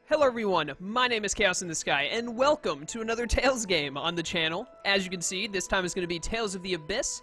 Hello everyone, my name is Chaos in the Sky, and welcome to another Tales game on the channel. As you can see, this time is going to be Tales of the Abyss.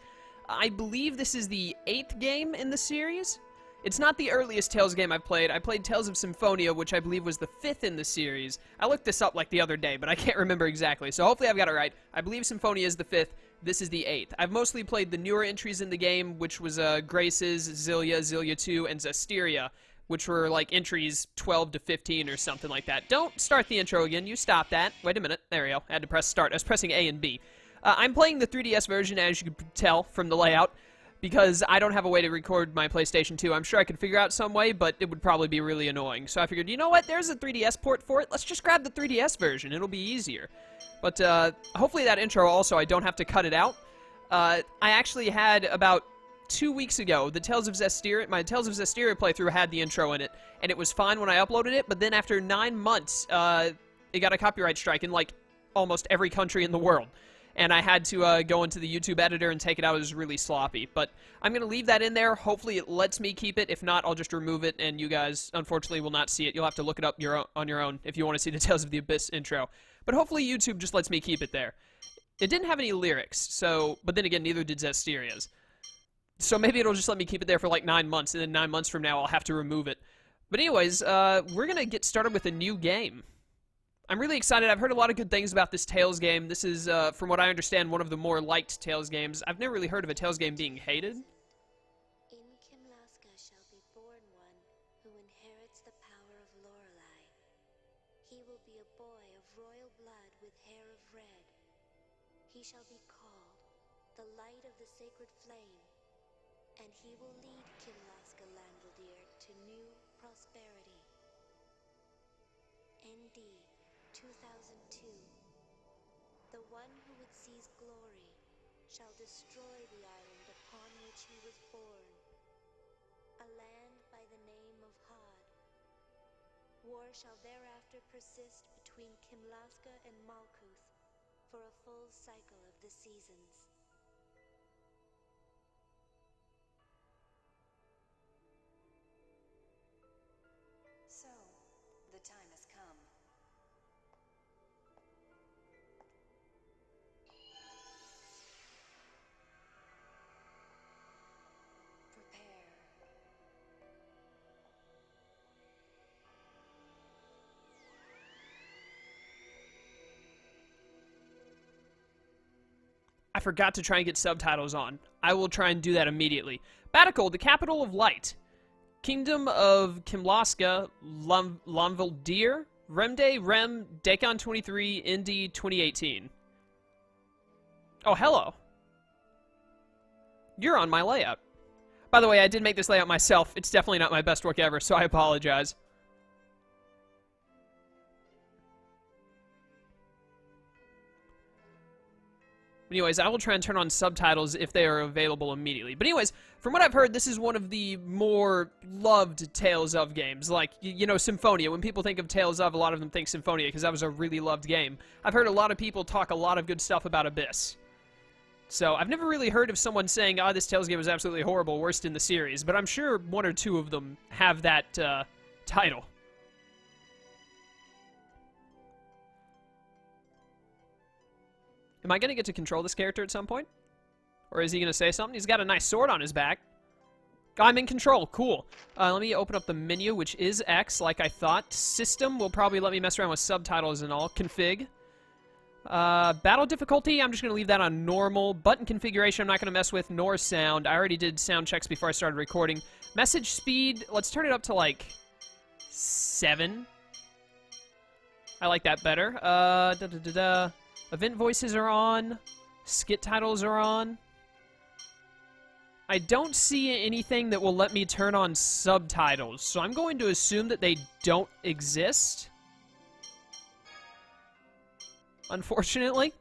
I believe this is the 8th game in the series. It's not the earliest Tales game I've played. I played Tales of Symphonia, which I believe was the 5th in the series. I looked this up like the other day, but I can't remember exactly, so hopefully I've got it right. I believe Symphonia is the 5th, this is the 8th. I've mostly played the newer entries in the game, which was Graces, Zillia, Zillia 2, and Zestiria, which were like entries 12 to 15 or something like that. Don't start the intro again. You stop that. Wait a minute. There we go. I had to press start. I was pressing A and B. I'm playing the 3DS version, as you can tell from the layout, because I don't have a way to record my PlayStation 2. I'm sure I could figure out some way, but it would probably be really annoying. So I figured, you know what? There's a 3DS port for it. Let's just grab the 3DS version. It'll be easier. But hopefully that intro also, I don't have to cut it out. I actually had about 2 weeks ago, my Tales of Zestiria playthrough had the intro in it, and it was fine when I uploaded it, but then after 9 months, it got a copyright strike in, like, almost every country in the world. And I had to go into the YouTube editor and take it out. It was really sloppy. But I'm going to leave that in there. Hopefully it lets me keep it. If not, I'll just remove it, and you guys, unfortunately, will not see it. You'll have to look it up on your own if you want to see the Tales of the Abyss intro. But hopefully YouTube just lets me keep it there. It didn't have any lyrics, so... But then again, neither did Zestiria's. So maybe it'll just let me keep it there for like 9 months, and then 9 months from now I'll have to remove it. But anyways, we're going to get started with a new game. I'm really excited. I've heard a lot of good things about this Tales game. This is, from what I understand, one of the more liked Tales games. I've never really heard of a Tales game being hated. In Kimlaska shall be born one who inherits the power of Lorelei. He will be a boy of royal blood with hair of red. He shall be called the light of the sacred flame. And he will lead Kimlaska Landvaldir to new prosperity. ND 2002. The one who would seize glory shall destroy the island upon which he was born, a land by the name of Had. War shall thereafter persist between Kimlaska and Malkuth for a full cycle of the seasons. So, the time has come. Prepare. I forgot to try and get subtitles on. I will try and do that immediately. Batical, the capital of light. Kingdom of Kimlaska, Landvaldir, Remde, Rem, Dakon 23, Indy 2018. Oh, hello. You're on my layout. By the way, I did make this layout myself. It's definitely not my best work ever, so I apologize. Anyways, I will try and turn on subtitles if they are available immediately. But anyways, from what I've heard, this is one of the more loved Tales of games. Like, you know, Symphonia. When people think of Tales of, a lot of them think Symphonia, because that was a really loved game. I've heard a lot of people talk a lot of good stuff about Abyss. So, I've never really heard of someone saying, oh, this Tales game was absolutely horrible, worst in the series. But I'm sure one or two of them have that title. Am I going to get to control this character at some point? Or is he going to say something? He's got a nice sword on his back. I'm in control. Cool. Let me open up the menu, which is X, like I thought. System will probably let me mess around with subtitles and all. Config. Battle difficulty, I'm just going to leave that on normal. Button configuration, I'm not going to mess with, nor sound. I already did sound checks before I started recording. Message speed, let's turn it up to, like, 7. I like that better. Event voices are on. Skit titles are on. I don't see anything that will let me turn on subtitles, so I'm going to assume that they don't exist. Unfortunately.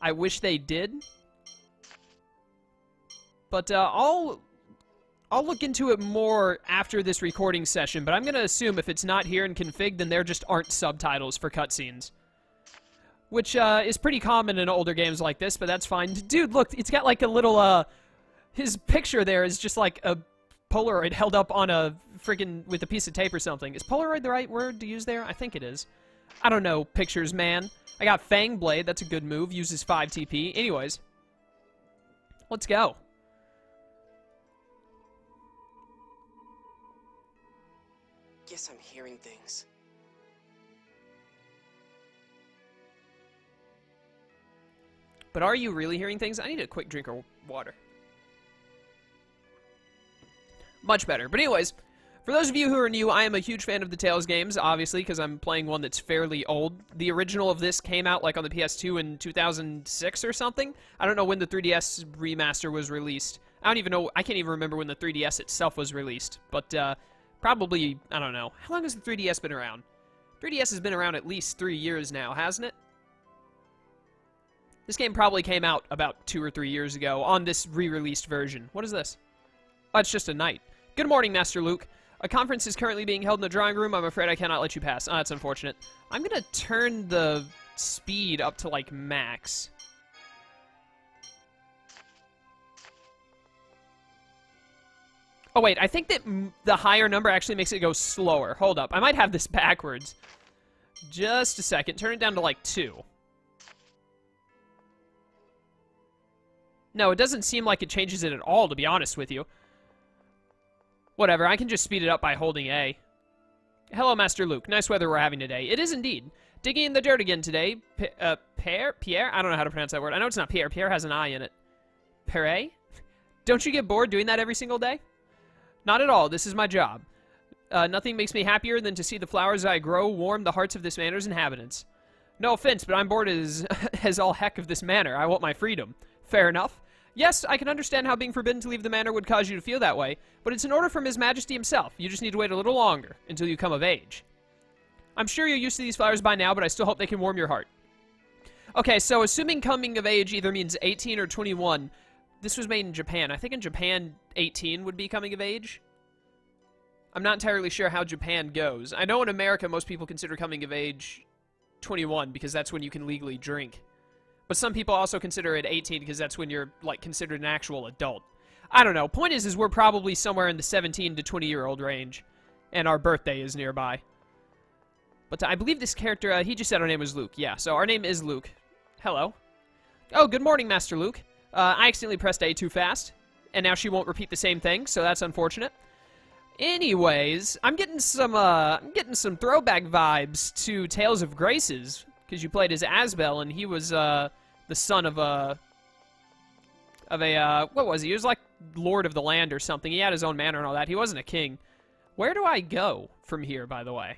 I wish they did. But I'll look into it more after this recording session, but I'm going to assume if it's not here in config, then there just aren't subtitles for cutscenes. Which is pretty common in older games like this, but that's fine. Dude, look, it's got like a little, his picture there is just like a Polaroid held up on a freaking with a piece of tape or something. Is Polaroid the right word to use there? I think it is. I don't know, pictures, man. I got Fang Blade. That's a good move. Uses 5 TP. Anyways, let's go. Guess I'm hearing things. But are you really hearing things? I need a quick drink of water. Much better. But anyways, for those of you who are new, I am a huge fan of the Tales games, obviously, because I'm playing one that's fairly old. The original of this came out, like, on the PS2 in 2006 or something. I don't know when the 3DS remaster was released. I don't even know, I can't even remember when the 3DS itself was released. But, probably, I don't know. How long has the 3DS been around? 3DS has been around at least 3 years now, hasn't it? This game probably came out about 2 or 3 years ago on this re-released version. What is this? Oh, it's just a knight. Good morning, Master Luke. A conference is currently being held in the drawing room. I'm afraid I cannot let you pass. Oh, that's unfortunate. I'm gonna turn the speed up to, like, max. Oh, wait. I think that the higher number actually makes it go slower. Hold up. I might have this backwards. Just a second. Turn it down to, like, 2. No, it doesn't seem like it changes it at all, to be honest with you. Whatever, I can just speed it up by holding A. Hello, Master Luke. Nice weather we're having today. It is indeed. Digging in the dirt again today. Pierre? I don't know how to pronounce that word. I know it's not Pierre. Pierre has an I in it. Pere? Don't you get bored doing that every single day? Not at all. This is my job. Nothing makes me happier than to see the flowers I grow warm the hearts of this manor's inhabitants. No offense, but I'm bored as all heck of this manor. I want my freedom. Fair enough. Yes, I can understand how being forbidden to leave the manor would cause you to feel that way, but it's an order from His Majesty himself. You just need to wait a little longer until you come of age. I'm sure you're used to these flowers by now, but I still hope they can warm your heart. Okay, so assuming coming of age either means 18 or 21, this was made in Japan. I think in Japan, 18 would be coming of age. I'm not entirely sure how Japan goes. I know in America, most people consider coming of age 21 because that's when you can legally drink. But some people also consider it 18 because that's when you're, like, considered an actual adult. I don't know. Point is we're probably somewhere in the 17 to 20-year-old range. And our birthday is nearby. But I believe this character, he just said our name was Luke. Yeah, so our name is Luke. Hello. Oh, good morning, Master Luke. I accidentally pressed A too fast. And now she won't repeat the same thing, so that's unfortunate. Anyways, I'm getting some throwback vibes to Tales of Graces. Because you played as Asbel, and he was, the son of a, what was he? He was like Lord of the Land or something. He had his own manor and all that. He wasn't a king. Where do I go from here, by the way?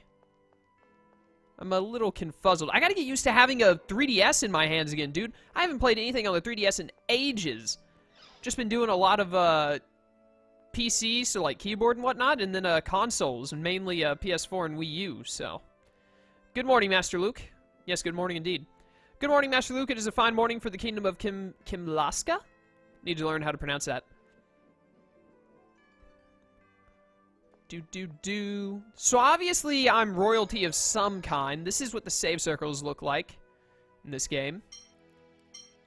I'm a little confuzzled. I gotta get used to having a 3DS in my hands again, dude. I haven't played anything on the 3DS in ages. Just been doing a lot of, PC, so like keyboard and whatnot, and then, consoles, and mainly, PS4 and Wii U, so. Good morning, Master Luke. Yes, good morning indeed. Good morning, Master Luke. It is a fine morning for the kingdom of Kimlaska. Need to learn how to pronounce that. So obviously, I'm royalty of some kind. This is what the save circles look like in this game.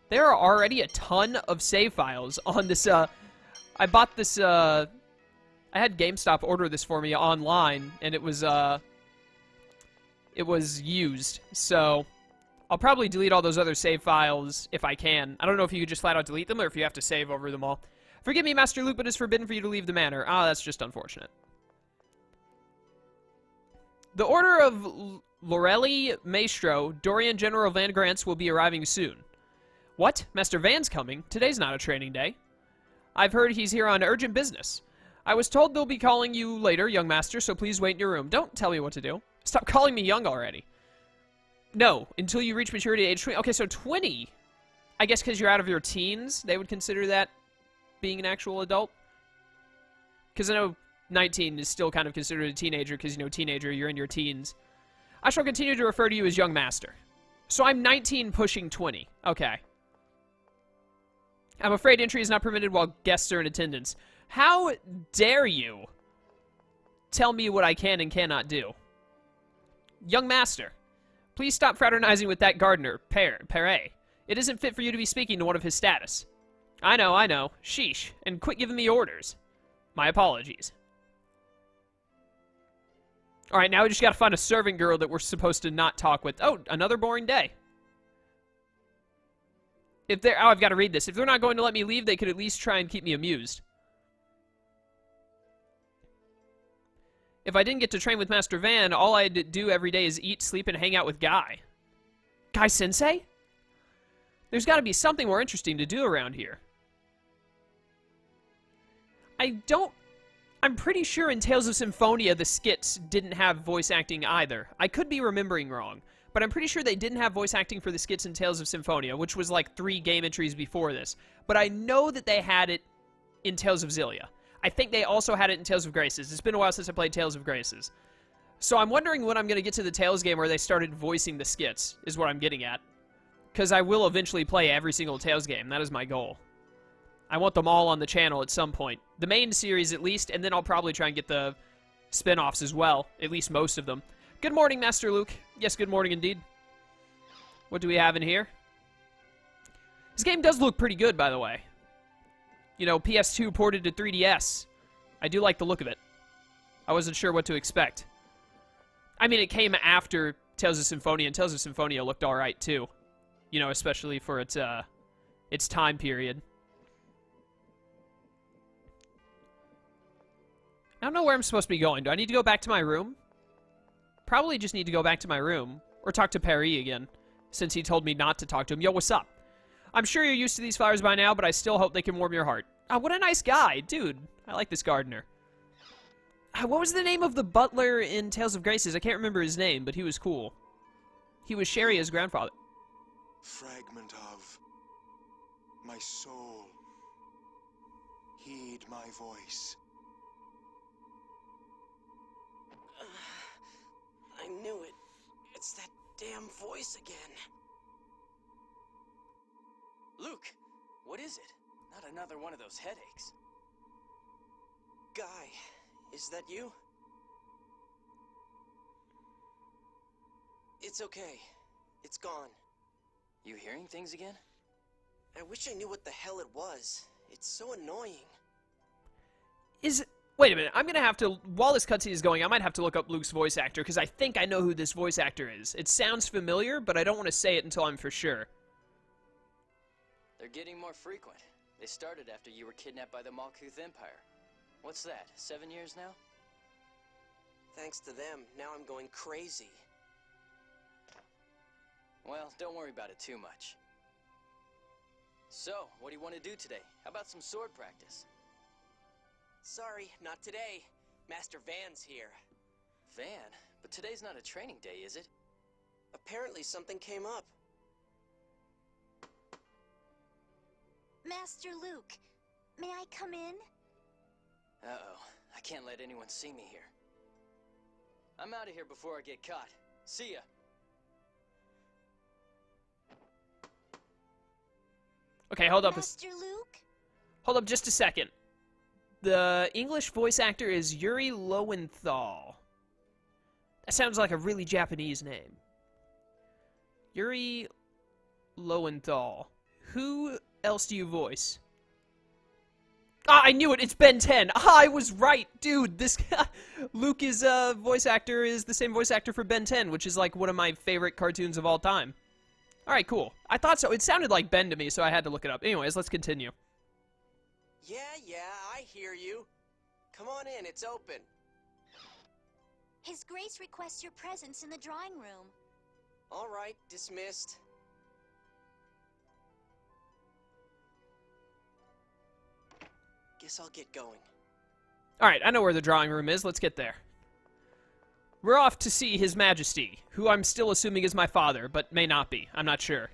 There are already a ton of save files on this, I bought this, I had GameStop order this for me online, and it was used, so I'll probably delete all those other save files if I can. I don't know if you could just flat out delete them or if you have to save over them all. Forgive me, Master Luke, but it's forbidden for you to leave the manor. Ah, that's just unfortunate. The Order of Lorelei Maestro, Dorian General Van Grants, will be arriving soon. What? Master Van's coming? Today's not a training day. I've heard he's here on urgent business. I was told they'll be calling you later, young master, so please wait in your room. Don't tell me what to do. Stop calling me young already. No, until you reach maturity age 20. Okay, so 20. I guess because you're out of your teens, they would consider that being an actual adult. Because I know 19 is still kind of considered a teenager because, you know, teenager, you're in your teens. I shall continue to refer to you as young master. So I'm 19 pushing 20. Okay. I'm afraid entry is not permitted while guests are in attendance. How dare you tell me what I can and cannot do? Young master, please stop fraternizing with that gardener, Pere. It isn't fit for you to be speaking to one of his status. I know. Sheesh. And quit giving me orders. My apologies. Alright, now we just gotta find a servant girl that we're supposed to not talk with. Oh, another boring day. If they're... Oh, I've got to read this. If they're not going to let me leave, they could at least try and keep me amused. If I didn't get to train with Master Van, all I'd do every day is eat, sleep, and hang out with Guy. Guy Sensei? There's got to be something more interesting to do around here. I'm pretty sure in Tales of Symphonia the skits didn't have voice acting either. I could be remembering wrong, but I'm pretty sure they didn't have voice acting for the skits in Tales of Symphonia, which was like 3 game entries before this. But I know that they had it in Tales of Xillia. I think they also had it in Tales of Graces. It's been a while since I played Tales of Graces. So I'm wondering when I'm going to get to the Tales game where they started voicing the skits, is what I'm getting at. Because I will eventually play every single Tales game. That is my goal. I want them all on the channel at some point. The main series at least, and then I'll probably try and get the spin-offs as well. At least most of them. Good morning, Master Luke. Yes, good morning indeed. What do we have in here? This game does look pretty good, by the way. You know, PS2 ported to 3DS. I do like the look of it. I wasn't sure what to expect. I mean, it came after Tales of Symphonia, and Tales of Symphonia looked alright, too. You know, especially for its time period. I don't know where I'm supposed to be going. Do I need to go back to my room? Probably just need to go back to my room. Or talk to Perry again, since he told me not to talk to him. Yo, what's up? I'm sure you're used to these flowers by now, but I still hope they can warm your heart. Oh, what a nice guy. Dude, I like this gardener. What was the name of the butler in Tales of Graces? I can't remember his name, but he was cool. He was Sharia's grandfather. Fragment of my soul. Heed my voice. I knew it. It's that damn voice again. Luke, what is it? Not another one of those headaches. Guy, is that you? It's okay. It's gone. You hearing things again? I wish I knew what the hell it was. It's so annoying. Wait a minute, I'm gonna have to, while this cutscene is going, I might have to look up Luke's voice actor, because I think I know who this voice actor is. It sounds familiar, but I don't want to say it until I'm for sure. They're getting more frequent. They started after you were kidnapped by the Malkuth Empire. What's that, 7 years now? Thanks to them, now I'm going crazy. Well, don't worry about it too much. So, what do you want to do today? How about some sword practice? Sorry, not today. Master Van's here. Van? But today's not a training day, is it? Apparently something came up. Master Luke, may I come in? Uh-oh. I can't let anyone see me here. I'm out of here before I get caught. See ya. Okay, hold up. Master Luke? Hold up just a second. The English voice actor is Yuri Lowenthal. That sounds like a really Japanese name. Yuri Lowenthal. Who else do you voice? Ah, I knew it! It's Ben 10! Ah, I was right! Dude, this guy... Luke's voice actor is the same voice actor for Ben 10, which is like one of my favorite cartoons of all time. Alright, cool. I thought so. It sounded like Ben to me, so I had to look it up. Anyways, let's continue. Yeah, I hear you. Come on in, it's open. His Grace requests your presence in the drawing room. All right, dismissed. Guess I'll get going. Alright, I know where the drawing room is. Let's get there. We're off to see His Majesty, who I'm still assuming is my father, but may not be. I'm not sure.